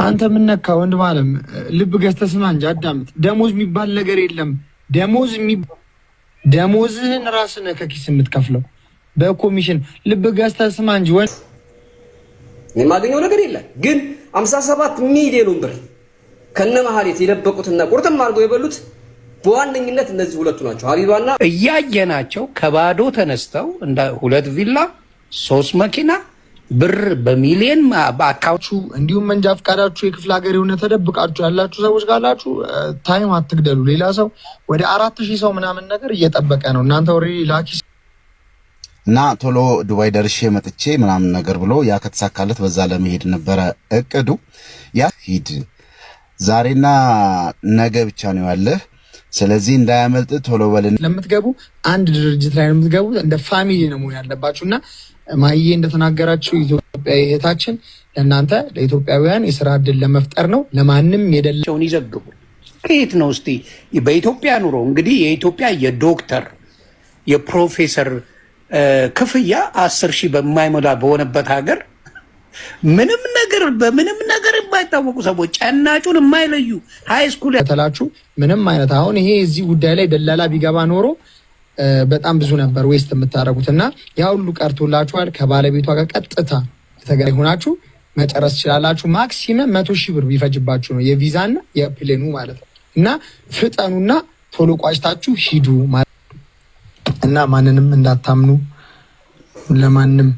አንተ ምን ነካ ወንድ ማለም ልብ ገዝተህ ስማ እንጂ አዳምጥ። ደሞዝ የሚባል ነገር የለም። ደሞዝህን ራስህ ነህ ከኪስ የምትከፍለው በኮሚሽን። ልብ ገዝተህ ስማ እንጂ ወንድ የማገኘው ነገር የለም። ግን 57 ሚሊዮን ብር ከነመሐሌት የደበቁትና ቁርጥም አድርገው የበሉት በዋነኝነት እነዚህ ሁለቱ ናቸው። ሀቢባና እያየናቸው ከባዶ ተነስተው እንደ 2 ቪላ 3 መኪና ብር በሚሊዮን በአካውንቱ እንዲሁም መንጃ ፈቃዳችሁ የክፍለ ሀገር የሆነ ተደብቃችሁ ያላችሁ ሰዎች ካላችሁ ታይም አትግደሉ። ሌላ ሰው ወደ 4000 ሰው ምናምን ነገር እየጠበቀ ነው። እናንተ ኦሬዲ ላኪ እና ቶሎ ዱባይ ደርሼ መጥቼ ምናምን ነገር ብሎ ያ ከተሳካለት በዛ ለመሄድ ነበረ እቅዱ። ያ ሂድ ዛሬና ነገ ብቻ ነው ያለህ። ስለዚህ እንዳያመልጥ ቶሎ በልን። ለምትገቡ አንድ ድርጅት ላይ ለምትገቡ እንደ ፋሚሊ ነው መሆን ያለባችሁና ማይዬ እንደተናገራችሁ ኢትዮጵያ እህታችን ለእናንተ ለኢትዮጵያውያን የስራ እድል ለመፍጠር ነው። ለማንም የደለውን ይዘግቡ። ከየት ነው እስቲ በኢትዮጵያ ኑሮ እንግዲህ የኢትዮጵያ የዶክተር የፕሮፌሰር ክፍያ 10,000 በማይሞላ በሆነበት ሀገር በምንም ነገር የማይታወቁ ሰዎች ጨናጩን የማይለዩ ሃይ ስኩል ያተላችሁ ምንም አይነት አሁን ይሄ እዚህ ጉዳይ ላይ ደላላ ቢገባ ኖሮ በጣም ብዙ ነበር ዌስት የምታደርጉት እና ያ ሁሉ ቀርቶላችኋል። ከባለቤቷ ጋር ቀጥታ የተገናኝ ሆናችሁ መጨረስ ትችላላችሁ። ማክሲመም 100,000 ብር ቢፈጅባችሁ ነው የቪዛና የፕሌኑ ማለት ነው። እና ፍጠኑና ቶሎ ቋጭታችሁ ሂዱ ማለት እና ማንንም እንዳታምኑ ለማንም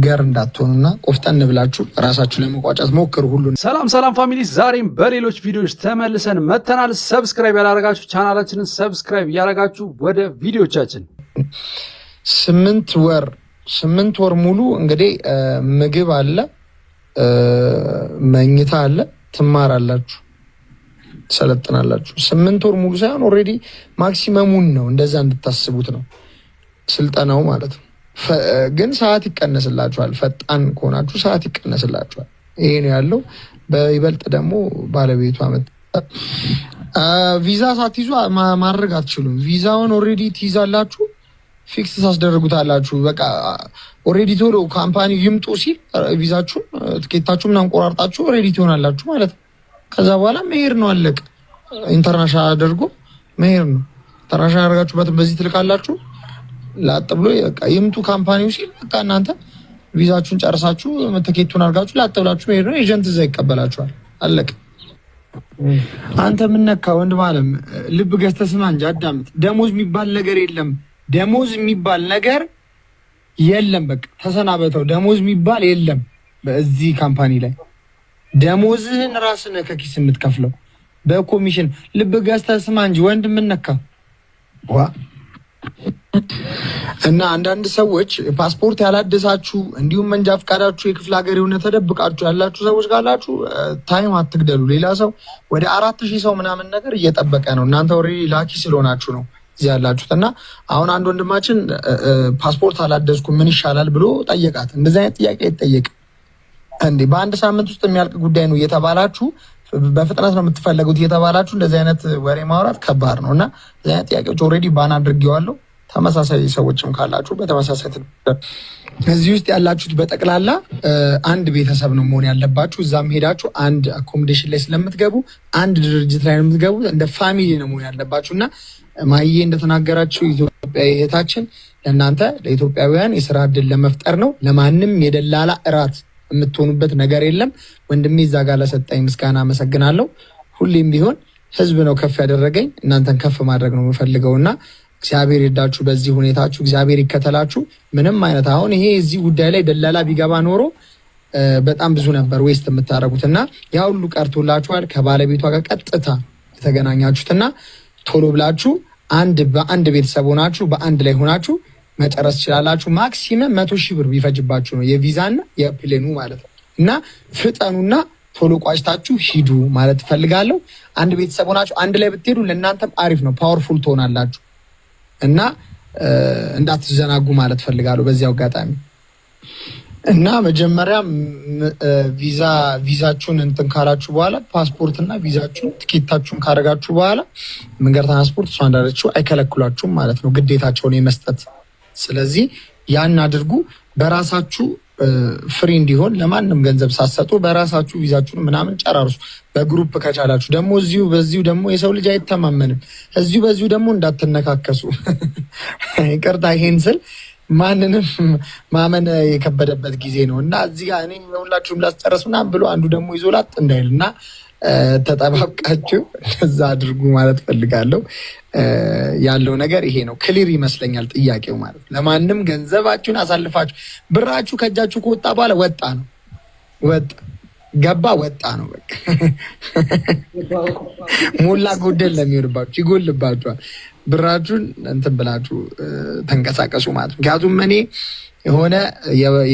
ገር እንዳትሆኑና ቆፍጠን ብላችሁ ራሳችሁ ለመቋጨት ሞክሩ። ሁሉ ሰላም ፋሚሊ፣ ዛሬም በሌሎች ቪዲዮዎች ተመልሰን መተናል። ሰብስክራይብ ያላረጋችሁ ቻናላችንን ሰብስክራይብ ያረጋችሁ ወደ ቪዲዮቻችን 8 ወር ሙሉ እንግዲህ ምግብ አለ፣ መኝታ አለ፣ ትማራላችሁ፣ ትሰለጥናላችሁ። 8 ወር ሙሉ ሳይሆን ኦልሬዲ ማክሲመሙን ነው እንደዛ እንድታስቡት ነው ስልጠናው ማለት ነው። ግን ሰዓት ይቀነስላችኋል። ፈጣን ከሆናችሁ ሰዓት ይቀነስላችኋል። ይሄ ነው ያለው። በይበልጥ ደግሞ ባለቤቷ ቪዛ ሳትይዙ ማድረግ አትችሉም። ቪዛውን ኦልሬዲ ትይዛላችሁ፣ ፊክስ ታስደርጉታላችሁ። በቃ ኦልሬዲ ቶሎ ካምፓኒ ይምጡ ሲል ቪዛችሁን ትኬታችሁ ምናምን ቆራርጣችሁ ኦልሬዲ ትሆናላችሁ ማለት ነው። ከዛ በኋላ መሄድ ነው፣ አለቀ። ኢንተርናሽናል አድርጎ መሄድ ነው። ኢንተርናሽናል አድርጋችሁበት በዚህ ትልካላችሁ። ላጥ ብሎ በቃ ይምጡ ካምፓኒው ሲል በቃ እናንተ ቪዛችሁን ጨርሳችሁ ትኬቱን አድርጋችሁ ላጥ ብላችሁ መሄድ ነው። ኤጀንት እዛ ይቀበላችኋል፣ አለቀ። አንተ ምን ነካ ወንድ ማለም ልብ ገዝተህ ስማ እንጂ አዳምጥ። ደሞዝ የሚባል ነገር የለም። ደሞዝ የሚባል ነገር የለም። በቃ ተሰናበተው። ደሞዝ የሚባል የለም በዚህ ካምፓኒ ላይ። ደሞዝህን ራስህ ነህ ከኪስ የምትከፍለው በኮሚሽን። ልብ ገዝተህ ስማ እንጂ ወንድ ምን ነካ እና አንዳንድ ሰዎች ፓስፖርት ያላደሳችሁ እንዲሁም መንጃ ፈቃዳችሁ የክፍለ ሀገር የሆነ ተደብቃችሁ ያላችሁ ሰዎች ካላችሁ ታይም አትግደሉ። ሌላ ሰው ወደ 4000 ሰው ምናምን ነገር እየጠበቀ ነው። እናንተ ኦልሬዲ ላኪ ስለሆናችሁ ነው እዚህ ያላችሁት። እና አሁን አንድ ወንድማችን ፓስፖርት አላደስኩም ምን ይሻላል ብሎ ጠየቃት። እንደዚህ አይነት ጥያቄ ይጠየቅ እንዴ? በአንድ ሳምንት ውስጥ የሚያልቅ ጉዳይ ነው እየተባላችሁ በፍጥነት ነው የምትፈለጉት እየተባላችሁ እንደዚህ አይነት ወሬ ማውራት ከባድ ነው። እና እንደዚህ አይነት ጥያቄዎች ኦልሬዲ ባን አድርጌዋለሁ። ተመሳሳይ ሰዎችም ካላችሁ በተመሳሳይ እዚህ ውስጥ ያላችሁት በጠቅላላ አንድ ቤተሰብ ነው መሆን ያለባችሁ። እዛም ሄዳችሁ አንድ አኮሞዴሽን ላይ ስለምትገቡ አንድ ድርጅት ላይ ነው የምትገቡ፣ እንደ ፋሚሊ ነው መሆን ያለባችሁ። እና ማይዬ እንደተናገራችሁ ኢትዮጵያ እህታችን ለእናንተ ለኢትዮጵያውያን የስራ እድል ለመፍጠር ነው። ለማንም የደላላ እራት የምትሆኑበት ነገር የለም። ወንድሜ እዛ ጋር ለሰጠኝ ምስጋና አመሰግናለሁ። ሁሌም ቢሆን ህዝብ ነው ከፍ ያደረገኝ፣ እናንተን ከፍ ማድረግ ነው የምፈልገውና እግዚአብሔር ይርዳችሁ። በዚህ ሁኔታችሁ እግዚአብሔር ይከተላችሁ። ምንም አይነት አሁን ይሄ እዚህ ጉዳይ ላይ ደላላ ቢገባ ኖሮ በጣም ብዙ ነበር ዌስት የምታደርጉት እና ያ ሁሉ ቀርቶላችኋል። ከባለቤቷ ጋር ቀጥታ የተገናኛችሁትና ቶሎ ብላችሁ በአንድ ቤተሰብ ሆናችሁ በአንድ ላይ ሆናችሁ መጨረስ ትችላላችሁ። ማክሲመም 100,000 ብር ቢፈጅባችሁ ነው የቪዛና የፕሌኑ ማለት ነው። እና ፍጠኑና ቶሎ ቋጭታችሁ ሂዱ ማለት ትፈልጋለሁ። አንድ ቤተሰብ ሆናችሁ አንድ ላይ ብትሄዱ ለእናንተም አሪፍ ነው፣ ፓወርፉል ትሆናላችሁ። እና እንዳትዘናጉ ማለት ፈልጋለሁ በዚህ አጋጣሚ። እና መጀመሪያ ቪዛችሁን እንትን ካላችሁ በኋላ ፓስፖርትና ቪዛችሁን ትኬታችሁን ካረጋችሁ በኋላ መንገድ ትራንስፖርት እሷ እንዳለችው አይከለክሏችሁም ማለት ነው፣ ግዴታቸውን የመስጠት። ስለዚህ ያን አድርጉ። በራሳችሁ ፍሪ እንዲሆን ለማንም ገንዘብ ሳትሰጡ በራሳችሁ ቪዛችሁን ምናምን ጨራርሱ። በግሩፕ ከቻላችሁ ደግሞ በዚሁ ደግሞ የሰው ልጅ አይተማመንም። በዚሁ ደግሞ እንዳትነካከሱ። ይቅርታ ይሄን ስል ማንንም ማመን የከበደበት ጊዜ ነው እና እዚህ ጋር እኔ ሁላችሁም ላስጨርስ ምናምን ብሎ አንዱ ደግሞ ይዞ ላጥ እንዳይል እና ተጠባብቃችሁ እዛ አድርጉ ማለት ፈልጋለሁ። ያለው ነገር ይሄ ነው። ክሊር ይመስለኛል ጥያቄው ማለት ለማንም ገንዘባችሁን አሳልፋችሁ ብራችሁ ከእጃችሁ ከወጣ በኋላ ወጣ ነው ወጣ ነው በቃ ሞላ ጎደል ለሚሆንባችሁ ይጎልባችኋል። ብራችሁን እንትን ብላችሁ ተንቀሳቀሱ ማለት ነው። ምክንያቱም እኔ የሆነ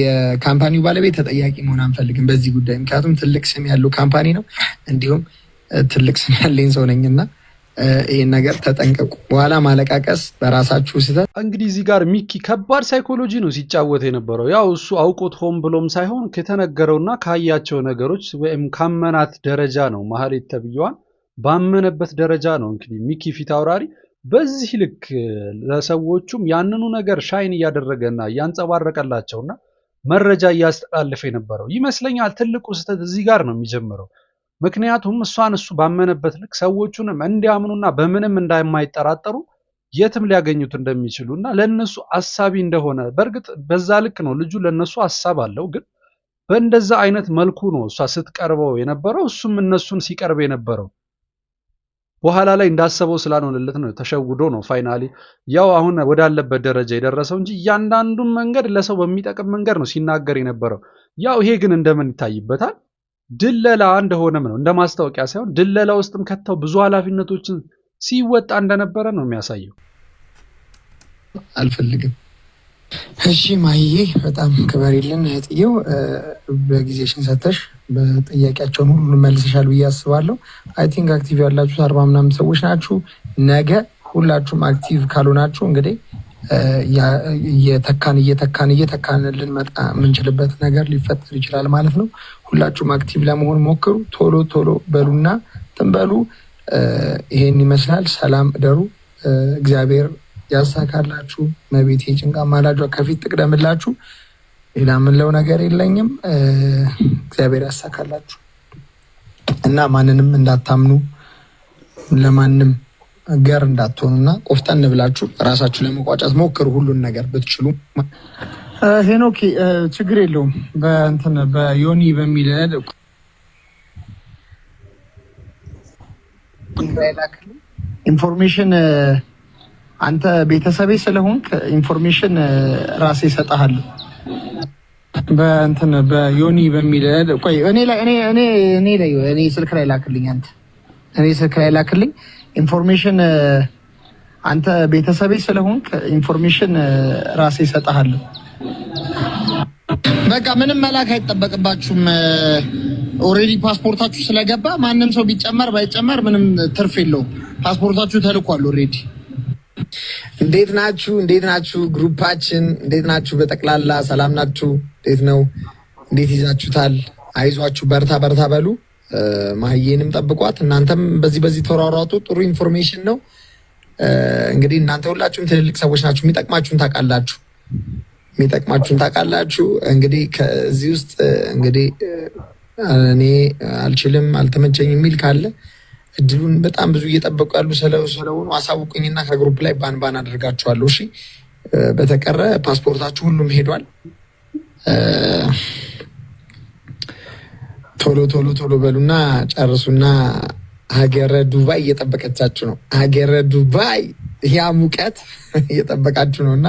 የካምፓኒው ባለቤት ተጠያቂ መሆን አንፈልግም በዚህ ጉዳይ። ምክንያቱም ትልቅ ስም ያለው ካምፓኒ ነው፣ እንዲሁም ትልቅ ስም ያለኝ ሰው ነኝና ይህን ነገር ተጠንቀቁ። በኋላ ማለቃቀስ በራሳችሁ ስህተት። እንግዲህ እዚህ ጋር ሚኪ ከባድ ሳይኮሎጂ ነው ሲጫወት የነበረው። ያው እሱ አውቆት ሆን ብሎም ሳይሆን ከተነገረውና ካያቸው ነገሮች ወይም ካመናት ደረጃ ነው። ማህሌት ተብዬዋን ባመነበት ደረጃ ነው እንግዲህ ሚኪ ፊት አውራሪ በዚህ ልክ ለሰዎቹም ያንኑ ነገር ሻይን እያደረገና እያንጸባረቀላቸውና መረጃ እያስተላለፈ የነበረው ይመስለኛል። ትልቁ ስህተት እዚህ ጋር ነው የሚጀምረው። ምክንያቱም እሱ ባመነበት ልክ ሰዎቹንም እንዲያምኑና በምንም እንደማይጠራጠሩ የትም ሊያገኙት እንደሚችሉና ለነሱ አሳቢ እንደሆነ በእርግጥ በዛ ልክ ነው። ልጁ ለነሱ ሀሳብ አለው፣ ግን በእንደዛ አይነት መልኩ ነው እሷ ስትቀርበው የነበረው፣ እሱም እነሱን ሲቀርብ የነበረው። በኋላ ላይ እንዳሰበው ስላልሆነለት ነው ተሸውዶ ነው ፋይናሊ ያው አሁን ወዳለበት ደረጃ የደረሰው እንጂ እያንዳንዱን መንገድ ለሰው በሚጠቅም መንገድ ነው ሲናገር የነበረው። ያው ይሄ ግን እንደምን ይታይበታል ድለላ እንደሆነም ነው፣ እንደ ማስታወቂያ ሳይሆን ድለላ ውስጥም ከተው ብዙ ኃላፊነቶችን ሲወጣ እንደነበረ ነው የሚያሳየው። አልፈልግም። እሺ ማይዬ በጣም ክበሪልን እህትየው፣ በጊዜሽን ሰተሽ በጥያቄያቸውን ሁሉ መልሰሻል ብዬ አስባለሁ። አይ ቲንክ አክቲቭ ያላችሁ 40 ምናምን ሰዎች ናችሁ። ነገ ሁላችሁም አክቲቭ ካልሆናችሁ እንግዲህ እየተካን ልንመጣ የምንችልበት ነገር ሊፈጠር ይችላል ማለት ነው። ሁላችሁም አክቲቭ ለመሆን ሞክሩ። ቶሎ በሉና ትንበሉ። ይሄን ይመስላል። ሰላም እደሩ። እግዚአብሔር ያሳካላችሁ። መቤቴ ጭንቃ ማላጇ ከፊት ትቅደምላችሁ። ሌላ ምንለው ነገር የለኝም። እግዚአብሔር ያሳካላችሁ እና ማንንም እንዳታምኑ፣ ለማንም ገር እንዳትሆኑና ቆፍጠን ብላችሁ ራሳችሁ ለመቋጫት ሞክሩ። ሁሉን ነገር ብትችሉ። ሄኖክ ችግር የለውም። በዮኒ በሚል ኢንፎርሜሽን አንተ ቤተሰቤ ስለሆንክ ኢንፎርሜሽን ራሴ እሰጥሃለሁ። በዮኒ በሚል ቆይ እኔ ስልክ ላይ ላክልኝ። እኔ ስልክ ላይ ላክልኝ ኢንፎርሜሽን። አንተ ቤተሰቤ ስለሆንክ ኢንፎርሜሽን ራሴ እሰጥሃለሁ። በቃ ምንም መላክ አይጠበቅባችሁም። ኦልሬዲ ፓስፖርታችሁ ስለገባ ማንም ሰው ቢጨመር ባይጨመር ምንም ትርፍ የለውም። ፓስፖርታችሁ ተልኳል ኦልሬዲ። እንዴት ናችሁ ግሩፓችን? እንዴት ናችሁ? በጠቅላላ ሰላም ናችሁ? እንዴት ነው? እንዴት ይዛችሁታል? አይዟችሁ፣ በርታ በሉ። ማህዬንም ጠብቋት። እናንተም በዚህ ተሯሯጡ። ጥሩ ኢንፎርሜሽን ነው። እንግዲህ እናንተ ሁላችሁም ትልልቅ ሰዎች ናችሁ። የሚጠቅማችሁን ታውቃላችሁ። እንግዲህ ከዚህ ውስጥ እንግዲህ እኔ አልችልም አልተመቸኝ የሚል ካለ እድሉን በጣም ብዙ እየጠበቁ ያሉ ስለሆኑ አሳውቁኝና ከግሩፕ ላይ ባን አደርጋችኋለሁ። እሺ። በተቀረ ፓስፖርታችሁ ሁሉም ሄዷል። ቶሎ በሉና ጨርሱና ሀገረ ዱባይ እየጠበቀቻችሁ ነው። ሀገረ ዱባይ ያ ሙቀት እየጠበቃችሁ ነውና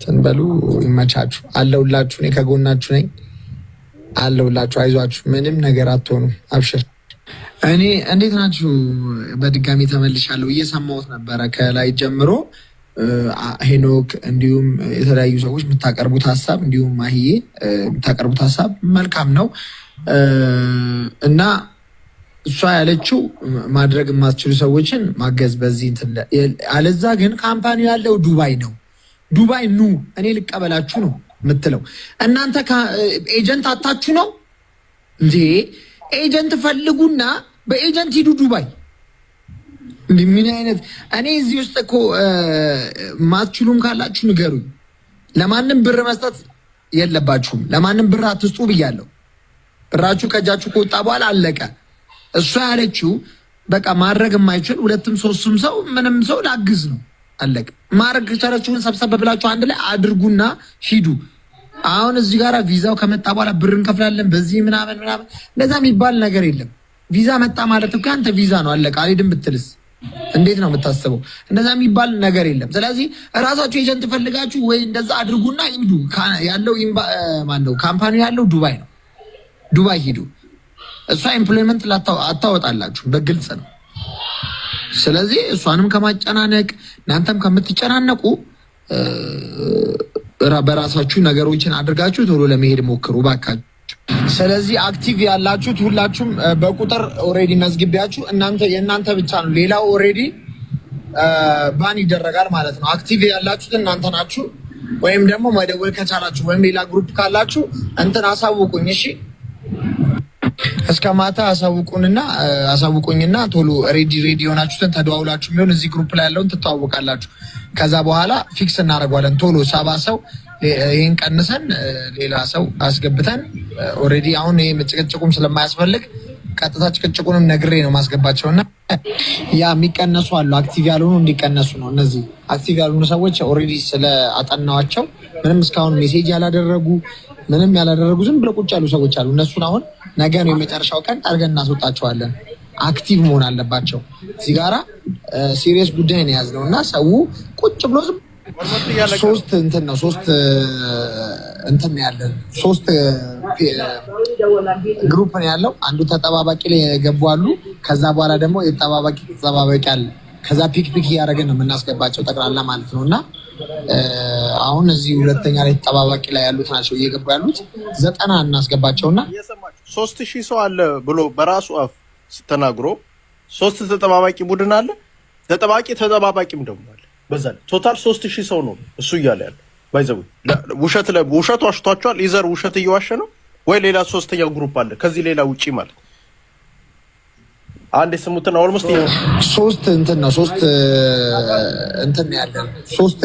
ተንበሉ። ይመቻችሁ። አለሁላችሁ። እኔ ከጎናችሁ ነኝ። አለሁላችሁ። አይዟችሁ። ምንም ነገር አትሆኑ። አብሽር። እኔ እንዴት ናችሁ? በድጋሚ ተመልሻለሁ። እየሰማሁት ነበረ ከላይ ጀምሮ ሄኖክ፣ እንዲሁም የተለያዩ ሰዎች የምታቀርቡት ሀሳብ፣ እንዲሁም ማህዬ የምታቀርቡት ሀሳብ መልካም ነው እና እሷ ያለችው ማድረግ የማትችሉ ሰዎችን ማገዝ በዚህ አለዛ ግን ካምፓኒው ያለው ዱባይ ነው። ዱባይ ኑ እኔ ልቀበላችሁ ነው የምትለው። እናንተ ኤጀንት አታችሁ ነው እንዴ? ኤጀንት ፈልጉና በኤጀንት ሂዱ ዱባይ። ምን አይነት እኔ እዚህ ውስጥ እኮ ማትችሉም ካላችሁ ንገሩኝ። ለማንም ብር መስጠት የለባችሁም። ለማንም ብር አትስጡ ብያለሁ። ብራችሁ ከእጃችሁ ከወጣ በኋላ አለቀ። እሷ ያለችው በቃ ማድረግ የማይችል ሁለትም ሶስትም ሰው ምንም ሰው ላግዝ ነው አለቀ። ማድረግ ከቻላችሁን ሰብሰብ ብላችሁ አንድ ላይ አድርጉና ሂዱ። አሁን እዚህ ጋር ቪዛው ከመጣ በኋላ ብር እንከፍላለን በዚህ ምናምን ለዛ የሚባል ነገር የለም። ቪዛ መጣ ማለት እኮ አንተ ቪዛ ነው አለቀ። አልሄድም ብትልስ እንዴት ነው የምታስበው? እንደዛ የሚባል ነገር የለም። ስለዚህ እራሳችሁ ኤጀንት ፈልጋችሁ ወይ እንደዛ አድርጉና ሂዱ። ያለው ማነው ካምፓኒ ያለው ዱባይ ነው። ዱባይ ሂዱ። እሷ ኤምፕሎይመንት አታወጣላችሁ በግልጽ ነው። ስለዚህ እሷንም ከማጨናነቅ እናንተም ከምትጨናነቁ በራሳችሁ ነገሮችን አድርጋችሁ ቶሎ ለመሄድ ሞክሩ ባካችሁ። ስለዚህ አክቲቭ ያላችሁት ሁላችሁም በቁጥር ኦሬዲ መዝግቢያችሁ የእናንተ ብቻ ነው። ሌላው ኦሬዲ ባን ይደረጋል ማለት ነው። አክቲቭ ያላችሁት እናንተ ናችሁ። ወይም ደግሞ መደወል ከቻላችሁ ወይም ሌላ ግሩፕ ካላችሁ እንትን አሳውቁኝ። እሺ እስከ ማታ አሳውቁኝና ቶሎ ሬዲ የሆናችሁትን ተደዋውላችሁ ቢሆን እዚህ ግሩፕ ላይ ያለውን ትተዋወቃላችሁ። ከዛ በኋላ ፊክስ እናደርገዋለን። ቶሎ 70 ሰው ይሄን ቀንሰን ሌላ ሰው አስገብተን ኦሬዲ አሁን ይሄ ጭቅጭቁም ስለማያስፈልግ ቀጥታ ጭቅጭቁንም ነግሬ ነው ማስገባቸውና ያ የሚቀነሱ አሉ። አክቲቭ ያልሆኑ እንዲቀነሱ ነው። እነዚህ አክቲቭ ያልሆኑ ሰዎች ኦሬዲ ስለ አጠናዋቸው ምንም እስካሁን ሜሴጅ ያላደረጉ ምንም ያላደረጉ ዝም ብለው ቁጭ ያሉ ሰዎች አሉ። እነሱን አሁን ነገ ነው የመጨረሻው ቀን አድርገን እናስወጣቸዋለን። አክቲቭ መሆን አለባቸው። እዚህ ጋራ ሲሪየስ ጉዳይ ነው የያዝነው እና ሰው ቁጭ ብሎ ሶስት ግሩፕ ነው ያለው። አንዱ ተጠባባቂ ላይ የገቡ አሉ። ከዛ በኋላ ደግሞ ተጠባባቂ አለ። ከዛ ፒክ እያደረግን ነው የምናስገባቸው ጠቅላላ ማለት ነው። እና አሁን እዚህ ሁለተኛ ላይ ተጠባባቂ ላይ ያሉት ናቸው እየገቡ ያሉት 90 እናስገባቸውና 3000 ሰው አለ ብሎ በራሱ አፍ ተናግሮ 3 ተጠባባቂ ቡድን አለ። ተጠባባቂም ደግሞ አለ። በዛ ቶታል 3000 ሰው ነው እሱ እያለ ያለው። ባይዘው ውሸት ዋሽቷቸዋል። ኢዘር ውሸት እየዋሸ ነው ወይ ሌላ ሶስተኛ ግሩፕ አለ ከዚህ ሌላ ውጪ ማለት አንድ ስሙትና ኦልሞስት 3 ያለን 3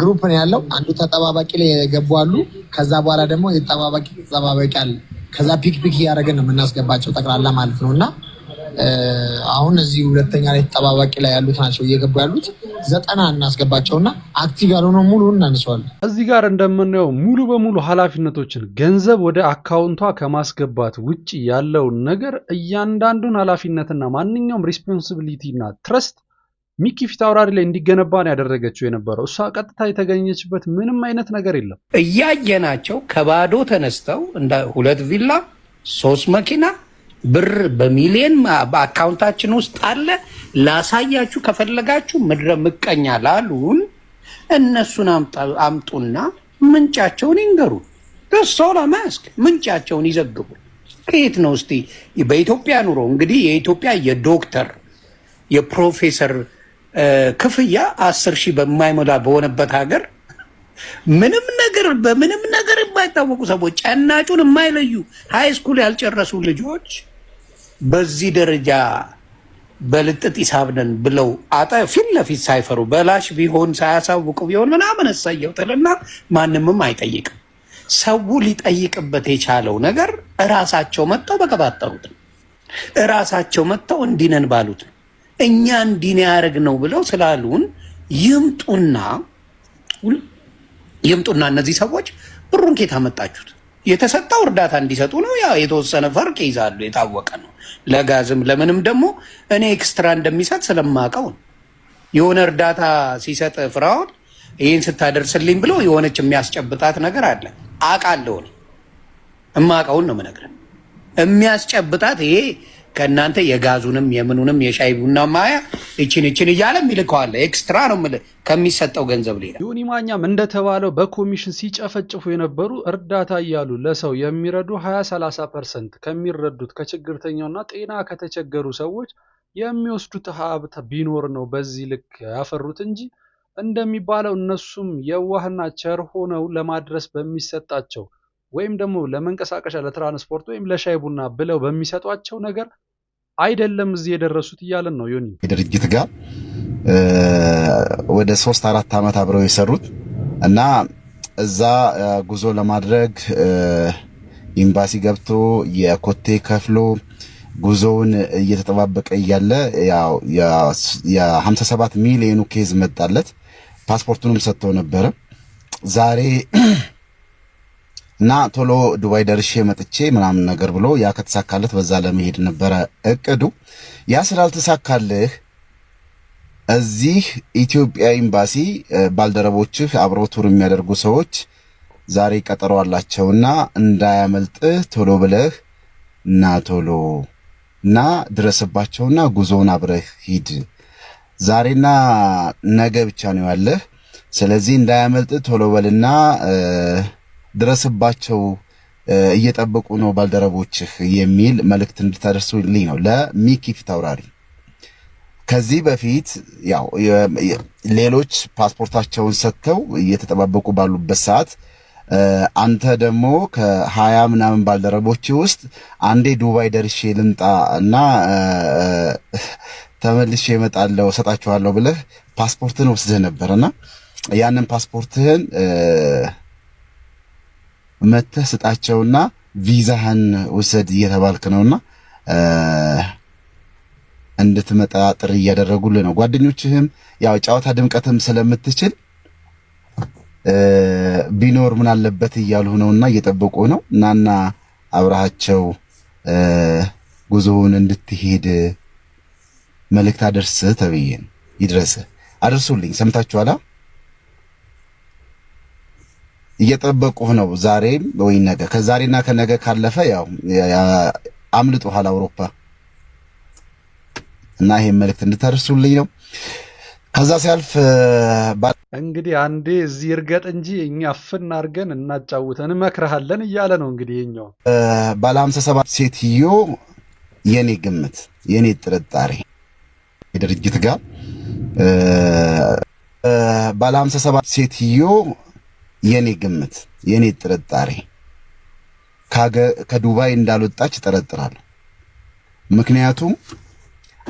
ግሩፕ ነው ያለው። አንዱ ተጠባባቂ ላይ የገቡ አሉ። ከዛ በኋላ ደግሞ ተጠባባቂ አለ። ከዛ ፒክ እያደረግን ነው የምናስገባቸው ጠቅላላ ማለት ነውና አሁን እዚህ ሁለተኛ ላይ ተጠባባቂ ላይ ያሉት ናቸው እየገቡ ያሉት 90 እናስገባቸውና አክቲቭ ያልሆነው ሙሉ እናንሰዋለን። እዚህ ጋር እንደምናየው ሙሉ በሙሉ ኃላፊነቶችን ገንዘብ ወደ አካውንቷ ከማስገባት ውጪ ያለውን ነገር እያንዳንዱን ኃላፊነትና ማንኛውም ሪስፖንሲቢሊቲና ትረስት ሚኪ ፊት አውራሪ ላይ እንዲገነባ ነው ያደረገችው የነበረው። እሷ ቀጥታ የተገኘችበት ምንም አይነት ነገር የለም። እያየናቸው ከባዶ ተነስተው እንደ 2 ቪላ 3 መኪና ብር በሚሊየን በአካውንታችን ውስጥ አለ። ላሳያችሁ ከፈለጋችሁ ምድረ ምቀኛ ላሉን እነሱን አምጡና ምንጫቸውን ይንገሩ። ደሶላ ማስክ ምንጫቸውን ይዘግቡ። ከየት ነው እስቲ በኢትዮጵያ ኑሮ እንግዲህ የኢትዮጵያ የዶክተር የፕሮፌሰር ክፍያ 10,000 በማይሞላ በሆነበት ሀገር በምንም ነገር የማይታወቁ ሰዎች ጨናጩን የማይለዩ ሃይ ስኩል ያልጨረሱ ልጆች በዚህ ደረጃ በልጥጥ ይሳብነን ብለው ፊት ለፊት ሳይፈሩ በላሽ ቢሆን ሳያሳውቁ ቢሆን ምናምን እሰየው ጥልና ማንምም አይጠይቅም። ሰው ሊጠይቅበት የቻለው ነገር እራሳቸው መጥተው በቀባጠሩት ነው። እራሳቸው መጥተው እንዲነን ባሉት ነው። እኛ እንዲን ያደርግ ነው ብለው ስላሉን ይምጡና እነዚህ ሰዎች ብሩን ከየት አመጣችሁት? የተሰጠው እርዳታ እንዲሰጡ ነው። ያው የተወሰነ ፈርቅ ይዛሉ፣ የታወቀ ነው። ለጋዝም ለምንም ደግሞ እኔ ኤክስትራ እንደሚሰጥ ስለማቀው ነው። የሆነ እርዳታ ሲሰጥ ፍራውን ይህን ስታደርስልኝ ብሎ የሆነች የሚያስጨብጣት ነገር አለ። አውቃለሁ ነው እማቀውን ነው የምነግርህ። የሚያስጨብጣት ይሄ ከእናንተ የጋዙንም የምኑንም የሻይ ቡና ማያ እችን እያለ የሚልከዋለ ኤክስትራ ነው የምልህ ከሚሰጠው ገንዘብ ሌላ። ዮኒ ማኛም እንደተባለው በኮሚሽን ሲጨፈጭፉ የነበሩ እርዳታ እያሉ ለሰው የሚረዱ 20-30% ከሚረዱት ከችግርተኛውና ጤና ከተቸገሩ ሰዎች የሚወስዱት ሀብት ቢኖር ነው በዚህ ልክ ያፈሩት እንጂ እንደሚባለው እነሱም የዋህና ቸር ሆነው ለማድረስ በሚሰጣቸው ወይም ደግሞ ለመንቀሳቀሻ ለትራንስፖርት ወይም ለሻይ ቡና ብለው በሚሰጧቸው ነገር አይደለም እዚህ የደረሱት እያለን ነው። ዮኒ ድርጅት ጋር ወደ 3-4 ዓመት አብረው የሰሩት እና እዛ ጉዞ ለማድረግ ኤምባሲ ገብቶ የኮቴ ከፍሎ ጉዞውን እየተጠባበቀ እያለ ያው የ57 ሚሊዮኑ ኬዝ መጣለት። ፓስፖርቱንም ሰጥተው ነበረ ዛሬ እና ቶሎ ዱባይ ደርሼ መጥቼ ምናምን ነገር ብሎ ያ ከተሳካለት በዛ ለመሄድ ነበረ እቅዱ። ያ ስላልተሳካልህ እዚህ ኢትዮጵያ ኤምባሲ ባልደረቦችህ አብረው ቱር የሚያደርጉ ሰዎች ዛሬ ቀጠሮ አላቸውና እንዳያመልጥህ ቶሎ ብለህ እና ቶሎ እና ድረስባቸውና ጉዞውን አብረህ ሂድ። ዛሬና ነገ ብቻ ነው ያለህ። ስለዚህ እንዳያመልጥህ ቶሎ በልና ድረስባቸው፣ እየጠበቁ ነው ባልደረቦችህ የሚል መልእክት እንድታደርሱልኝ ነው ለሚኪ ፊታውራሪ። ከዚህ በፊት ያው ሌሎች ፓስፖርታቸውን ሰጥተው እየተጠባበቁ ባሉበት ሰዓት አንተ ደግሞ ከ20 ምናምን ባልደረቦች ውስጥ አንዴ ዱባይ ደርሼ ልምጣ እና ተመልሼ እመጣለሁ እሰጣችኋለሁ ብለህ ፓስፖርትን ወስደህ ነበርና ያንን ፓስፖርትህን መተህ ስጣቸውና ቪዛህን ውሰድ እየተባልክ ነውና እንድትመጣ ጥሪ እያደረጉልህ ነው። ጓደኞችህም ያው ጨዋታ ድምቀትም ስለምትችል ቢኖር ምን አለበት እያሉ ነውና እየጠበቁ ነው። እናና አብረሃቸው ጉዞውን እንድትሄድ መልእክት አደርስ ተብዬን ይድረስ አድርሱልኝ። ሰምታችኋላ? እየጠበቁህ ነው ዛሬም ወይ ነገ። ከዛሬና ከነገ ካለፈ ያው አምልጦሃል አውሮፓ እና ይሄን መልእክት እንድታደርሱልኝ ነው። ከዛ ሲያልፍ እንግዲህ አንዴ እዚህ እርገጥ እንጂ እኛ አፍን አድርገን እናጫውተን እንመክርሃለን እያለ ነው። እንግዲህ የኛው ባለ 57 ሴትዮ የኔ ግምት የኔ ጥርጣሬ የድርጅት ጋር ባለ 57 ሴትዮ የኔ ግምት የኔ ጥርጣሬ ከዱባይ እንዳልወጣች እጠረጥራለሁ። ምክንያቱም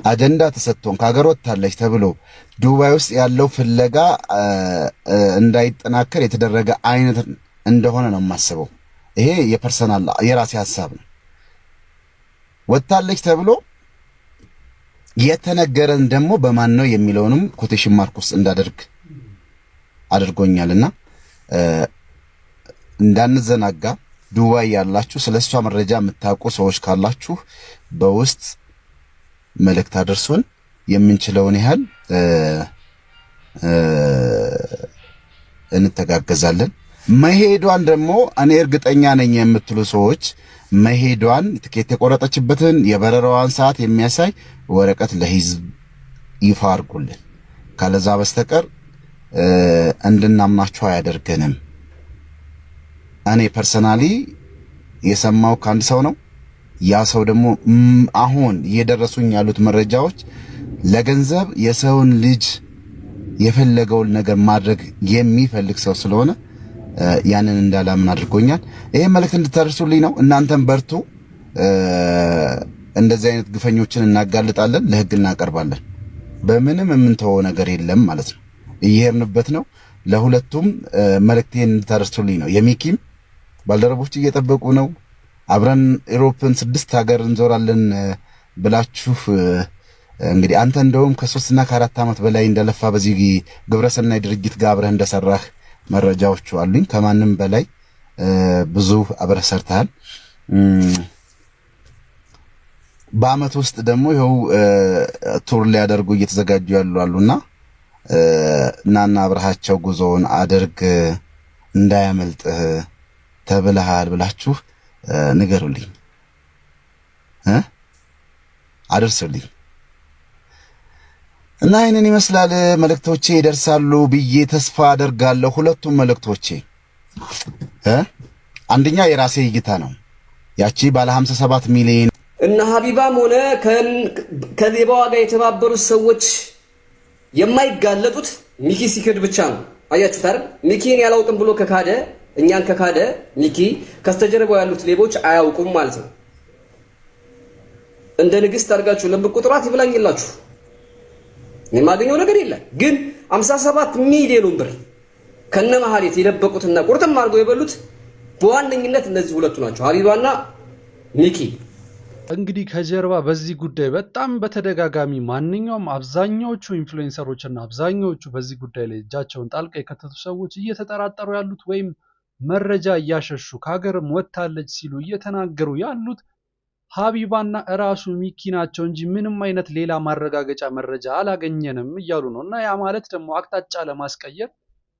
አጀንዳ ተሰጥቶን ከሀገር ወጥታለች ተብሎ ዱባይ ውስጥ ያለው ፍለጋ እንዳይጠናከር የተደረገ አይነት እንደሆነ ነው የማስበው። ይሄ የፐርሰናል የራሴ ሐሳብ ነው። ወጥታለች ተብሎ የተነገረን ደግሞ በማን ነው የሚለውንም ኮቴሽን ማርክ ውስጥ እንዳደርግ አድርጎኛልና እንዳንዘናጋ። ዱባይ ያላችሁ ስለሷ መረጃ የምታውቁ ሰዎች ካላችሁ በውስጥ መልእክት አድርሱን። የምንችለውን ያህል እንተጋገዛለን። መሄዷን ደግሞ እኔ እርግጠኛ ነኝ የምትሉ ሰዎች መሄዷን ትኬት የቆረጠችበትን የበረራዋን ሰዓት የሚያሳይ ወረቀት ለህዝብ ይፋ አድርጉልን። ካለዛ በስተቀር እንድናምናቸው አያደርገንም። እኔ ፐርሰናሊ የሰማው ከአንድ ሰው ነው። ያ ሰው ደግሞ አሁን እየደረሱኝ ያሉት መረጃዎች ለገንዘብ የሰውን ልጅ የፈለገውን ነገር ማድረግ የሚፈልግ ሰው ስለሆነ ያንን እንዳላምን አድርጎኛል። ይሄ መልእክት እንድታደርሱልኝ ነው። እናንተም በርቱ። እንደዚህ አይነት ግፈኞችን እናጋልጣለን፣ ለህግ እናቀርባለን። በምንም የምንተወው ነገር የለም ማለት ነው። እየሄድንበት ነው። ለሁለቱም መልእክቴን እንድታደርሱልኝ ነው። የሚኪም ባልደረቦች እየጠበቁ ነው። አብረን ኢሮፕን 6 ሀገር እንዞራለን ብላችሁ እንግዲህ አንተ እንደውም ከ3 እና ከ4 ዓመት በላይ እንደለፋ በዚህ ግብረሰናይ ድርጅት ጋር አብረህ እንደሰራህ መረጃዎቹ አሉኝ። ከማንም በላይ ብዙ አብረህ ሰርተሃል። በአመት ውስጥ ደግሞ ይኸው ቱር ሊያደርጉ እየተዘጋጁ ያሉ አሉና እናና አብረሃቸው ጉዞውን አድርግ እንዳያመልጥህ ተብለሃል ብላችሁ ንገሩልኝ፣ አድርሱልኝ እና ይህንን ይመስላል። መልእክቶቼ ይደርሳሉ ብዬ ተስፋ አደርጋለሁ። ሁለቱም መልእክቶቼ አንደኛ የራሴ እይታ ነው። ያቺ ባለ 57 ሚሊዮን እና ሀቢባም ሆነ ከሌባዋ ጋር የተባበሩት ሰዎች የማይጋለጡት ሚኪ ሲክድ ብቻ ነው። አያችሁት አይደል? ሚኪን ያላውቅም ብሎ ከካደ እኛን ከካደ ሚኪ ከስተጀርባው ያሉት ሌቦች አያውቁም ማለት ነው። እንደ ንግስት አድርጋችሁ ለብ ቁጥራት ይብላኝላችሁ። የማገኘው ነገር የለም ግን 57 ሚሊዮን ብር ከነመሐሌት የደበቁትና ቁርጥም አድርገው የበሉት በዋነኝነት እነዚህ ሁለቱ ናቸው፣ ሀቢባና ሚኪ። እንግዲህ ከጀርባ በዚህ ጉዳይ በጣም በተደጋጋሚ ማንኛውም አብዛኛዎቹ ኢንፍሉዌንሰሮች እና አብዛኛዎቹ በዚህ ጉዳይ ላይ እጃቸውን ጣልቃ የከተቱ ሰዎች እየተጠራጠሩ ያሉት ወይም መረጃ እያሸሹ ከሀገርም ወጥታለች ሲሉ እየተናገሩ ያሉት ሀቢባና እራሱ ሚኪ ናቸው እንጂ ምንም አይነት ሌላ ማረጋገጫ መረጃ አላገኘንም እያሉ ነው። እና ያ ማለት ደግሞ አቅጣጫ ለማስቀየር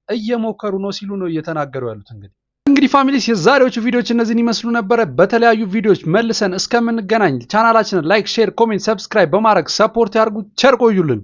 እየሞከሩ ነው ሲሉ ነው እየተናገሩ ያሉት። እንግዲህ ፋሚሊስ የዛሬዎቹ ቪዲዮዎች እነዚህን ይመስሉ ነበረ። በተለያዩ ቪዲዮዎች መልሰን እስከምንገናኝ ቻናላችንን ላይክ፣ ሼር፣ ኮሜንት፣ ሰብስክራይብ በማድረግ ሰፖርት ያድርጉ። ቸር ቆዩልን።